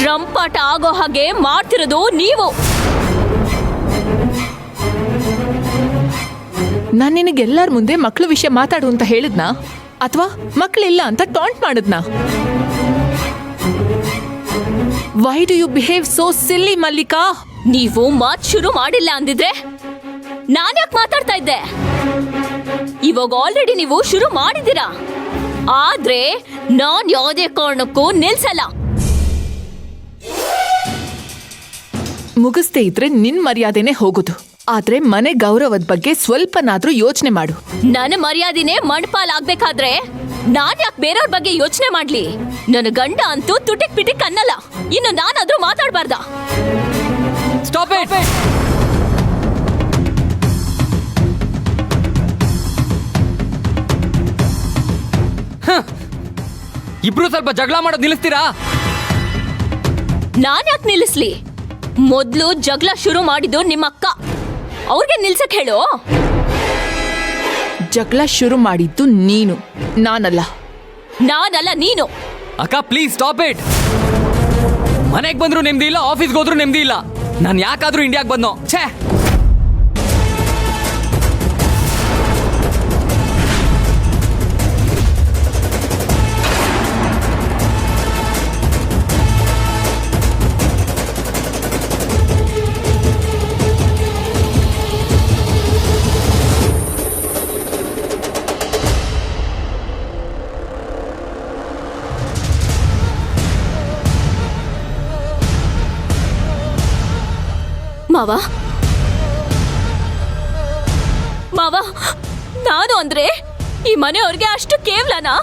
ರಂಪಾಟ ಆಗೋ ಹಾಗೆ ಮಾಡ್ತಿರೋದು ನೀವು. ನಾನು ನಿನಗೆಲ್ಲರ ಮುಂದೆ ಮಕ್ಳ ವಿಷಯ ಮಾತಾಡು ಅಂತ ಹೇಳಿದ್ನಾ ಅಥವಾ ಮಕ್ಳಿಲ್ಲ ಅಂತ ಟಾಂಟ್ ಮಾಡಿದ್ನಾ? Why do you behave so silly Mallika? ನೀವು ಮಾತ್ ಶುರು ಮಾಡಿಲ್ಲ ಅಂದಿದ್ರೆ ನಾನ್ಯಾಕೆ ಮಾತಾಡ್ತಾ ಇದ್ದೆ? ಇವಾಗ ಆಲ್ರೆಡಿ ನೀವು ಶುರು ಮಾಡಿದ್ದೀರಾ. ಆದ್ರೆ ನಾನ್ ಯಾವುದೇ ಕಾರಣಕ್ಕೂ ನಿಲ್ಸಲ್ಲ. ಮುಗಿಸ್ದೇ ಇದ್ರೆ ನಿನ್ ಮರ್ಯಾದೆನೆ ಹೋಗುದು. ಆದ್ರೆ ಮನೆ ಗೌರವದ ಬಗ್ಗೆ ಸ್ವಲ್ಪನಾದ್ರೂ ಯೋಚನೆ ಮಾಡು. ನನ್ನ ಮರ್ಯಾದೆನೇ ಮಣ್ಪಾಲಾಗ್ಬೇಕಾದ್ರೆ ನಾನ್ ಯಾಕೆ ಬೇರೆಯವ್ರ ಬಗ್ಗೆ ಯೋಚನೆ ಮಾಡ್ಲಿ? ನನ್ನ ಗಂಡ ಅಂತೂ ತುಟಿಕ್ ಪಿಟಿಕ್ ಅನ್ನಲ್ಲ. ಇನ್ನು ನಾನಾದ್ರೂ ಮಾತಾಡ್ಬಾರ್ದ? Stop it. ಇಬ್ರು ಸ್ವಲ್ಪ ಜಗಳ ಮಾಡೋದು ನಿಲ್ಲಿಸ್ತೀರಾ? ನಾನ್ ಯಾಕೆ ನಿಲ್ಲಿಸ್ಲಿ? ಮೊದ್ಲು ಜಗಳ ಶುರು ಮಾಡಿದ್ದು ನಿಮ್ಮ ಅಕ್ಕ. ಅವ್ರಿಗೆ ನಿಲ್ಸಕ್ ಹೇಳು. ಜಗಳ ಶುರು ಮಾಡಿದ್ದು ನೀನು, ನಾನಲ್ಲ. ನೀನು. ಅಕ್ಕ ಪ್ಲೀಸ್ ಸ್ಟಾಪ್ ಇಟ್. ಮನೆಗೆ ಬಂದ್ರು ನೆಮ್ಮದಿ ಇಲ್ಲ, ಆಫೀಸ್ಗೆ ಹೋದ್ರು ನೆಮ್ಮದಿ ಇಲ್ಲ. ನಾನು ಯಾಕಾದ್ರೂ ಇಂಡಿಯಾಗೆ ಬಂದೋ? ಛೇ. ಮಾವ, ನಾನು ಅಂದ್ರೆ ಈ ಮನೆಯವ್ರಿಗೆ ಅಷ್ಟು ಕೇವಲನಾ?